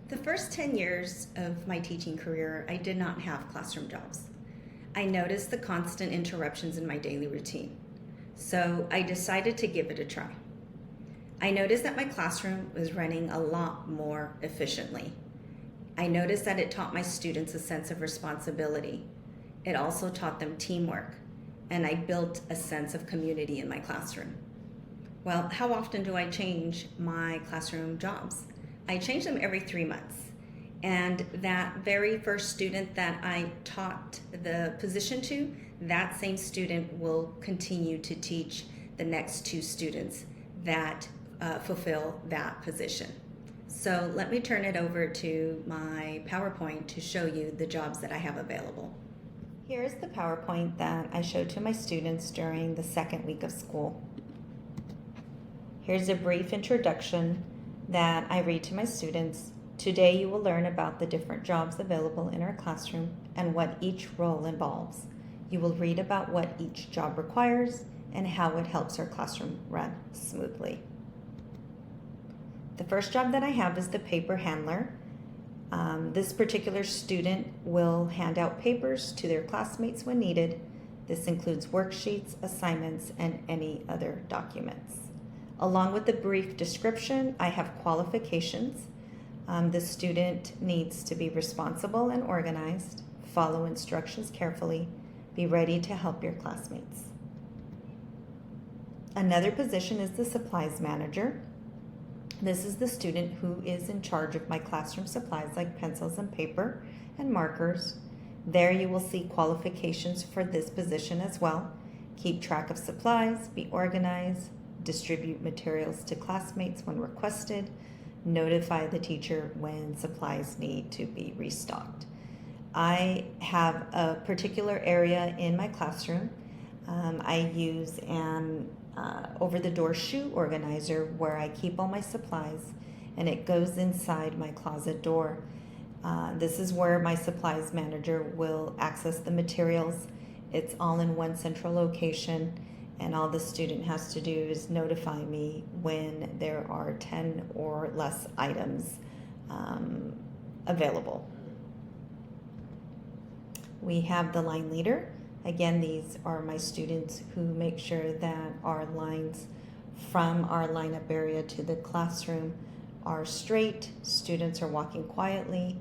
The first 10 years of my teaching career, I did not have classroom jobs. I noticed the constant interruptions in my daily routine, so I decided to give it a try. I noticed that my classroom was running a lot more efficiently. I noticed that it taught my students a sense of responsibility. It also taught them teamwork, and I built a sense of community in my classroom. Well, how often do I change my classroom jobs? I change them every 3 months. And that very first student that I taught the position to, that same student will continue to teach the next 2 students that fulfill that position. So let me turn it over to my PowerPoint to show you the jobs that I have available. Here's the PowerPoint that I showed to my students during the second week of school. Here's a brief introduction that I read to my students. Today you will learn about the different jobs available in our classroom and what each role involves. You will read about what each job requires and how it helps our classroom run smoothly. The first job that I have is the paper handler. This particular student will hand out papers to their classmates when needed. This includes worksheets, assignments, and any other documents. Along with the brief description, I have qualifications. The student needs to be responsible and organized, follow instructions carefully, be ready to help your classmates. Another position is the supplies manager. This is the student who is in charge of my classroom supplies like pencils and paper and markers. There you will see qualifications for this position as well. Keep track of supplies, be organized, distribute materials to classmates when requested, notify the teacher when supplies need to be restocked. I have a particular area in my classroom. I use an over-the-door shoe organizer where I keep all my supplies, and it goes inside my closet door. This is where my supplies manager will access the materials. It's all in one central location, and all the student has to do is notify me when there are 10 or less items available. We have the line leader. Again, these are my students who make sure that our lines from our lineup area to the classroom are straight, students are walking quietly,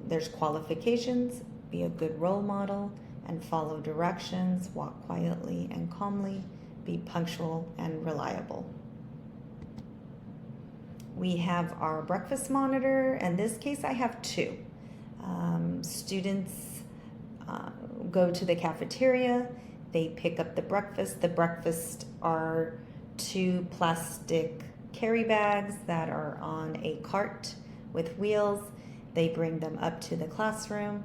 there's qualifications, be a good role model, and follow directions, walk quietly and calmly, be punctual and reliable. We have our breakfast monitor. In this case, I have 2. Students go to the cafeteria, they pick up the breakfast. The breakfast are 2 plastic carry bags that are on a cart with wheels. They bring them up to the classroom.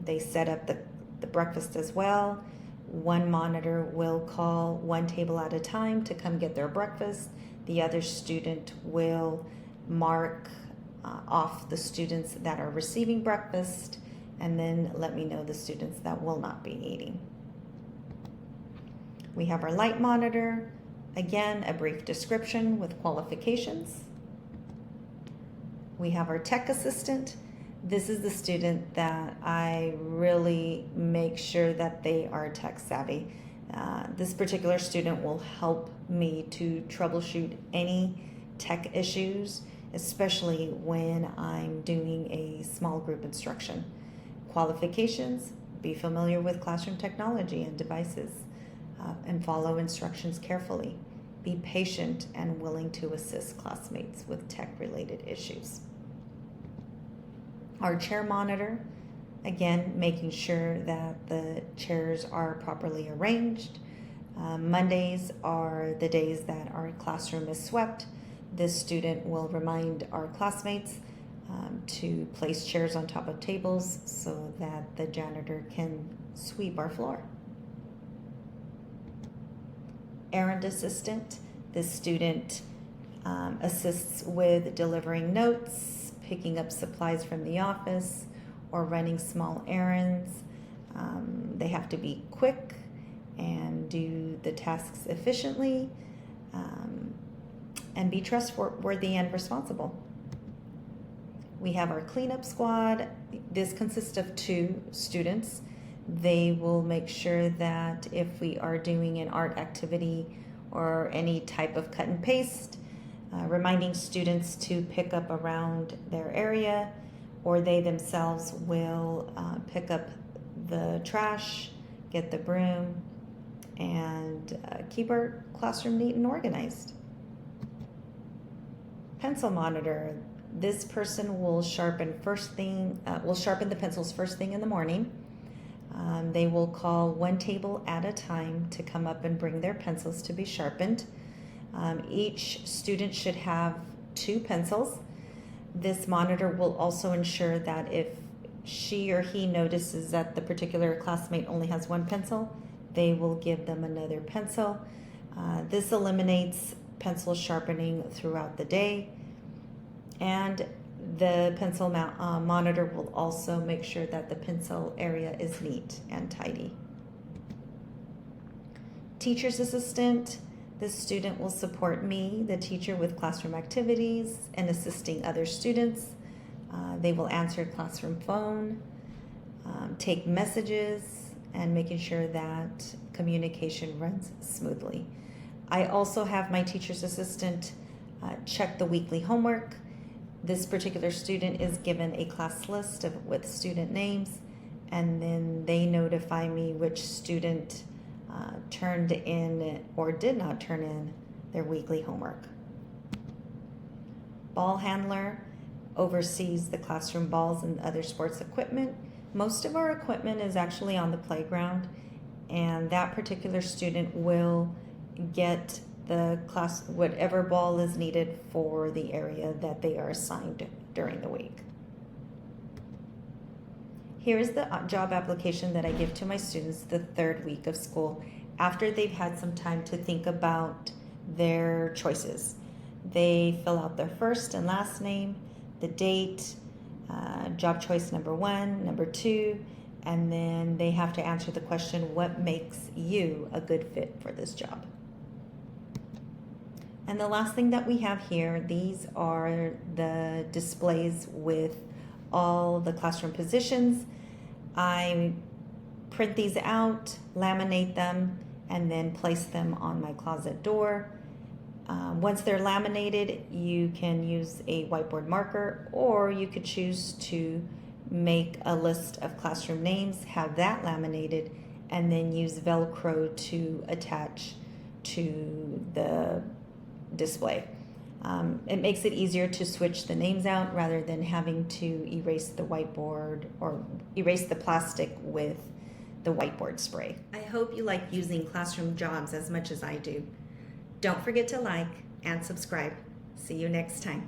They set up the breakfast as well. One monitor will call one table at a time to come get their breakfast. The other student will mark off the students that are receiving breakfast, and then let me know the students that will not be eating. We have our light monitor. Again, a brief description with qualifications. We have our tech assistant. This is the student that I really make sure that they are tech savvy. This particular student will help me to troubleshoot any tech issues, especially when I'm doing a small group instruction. Qualifications: be familiar with classroom technology and devices, and follow instructions carefully. Be patient and willing to assist classmates with tech-related issues. Our chair monitor, again, making sure that the chairs are properly arranged. Mondays are the days that our classroom is swept. This student will remind our classmates to place chairs on top of tables so that the janitor can sweep our floor. Errand assistant. This student assists with delivering notes, picking up supplies from the office, or running small errands. They have to be quick and do the tasks efficiently, and be trustworthy and responsible. We have our cleanup squad. This consists of 2 students. They will make sure that if we are doing an art activity or any type of cut and paste, reminding students to pick up around their area, or they themselves will pick up the trash, get the broom, and keep our classroom neat and organized. Pencil monitor. This person will sharpen the pencils first thing in the morning. They will call one table at a time to come up and bring their pencils to be sharpened. Each student should have 2 pencils. This monitor will also ensure that if she or he notices that the particular classmate only has 1 pencil, they will give them another pencil. This eliminates pencil sharpening throughout the day, and the pencil monitor will also make sure that the pencil area is neat and tidy. Teacher's assistant. This student will support me, the teacher, with classroom activities and assisting other students. They will answer classroom phone, take messages, and making sure that communication runs smoothly. I also have my teacher's assistant check the weekly homework. This particular student is given a class list with student names, and then they notify me which student turned in or did not turn in their weekly homework. Ball handler oversees the classroom balls and other sports equipment. Most of our equipment is actually on the playground, and that particular student will get the class whatever ball is needed for the area that they are assigned during the week. Here is the job application that I give to my students the 3rd week of school after they've had some time to think about their choices. They fill out their first and last name, the date, job choice number 1, number 2, and then they have to answer the question, what makes you a good fit for this job? And the last thing that we have here, these are the displays with all the classroom positions. I print these out, laminate them, and then place them on my closet door. Once they're laminated, you can use a whiteboard marker, or you could choose to make a list of classroom names, have that laminated, and then use Velcro to attach to the display. It makes it easier to switch the names out rather than having to erase the whiteboard or erase the plastic with the whiteboard spray. I hope you like using classroom jobs as much as I do. Don't forget to like and subscribe. See you next time.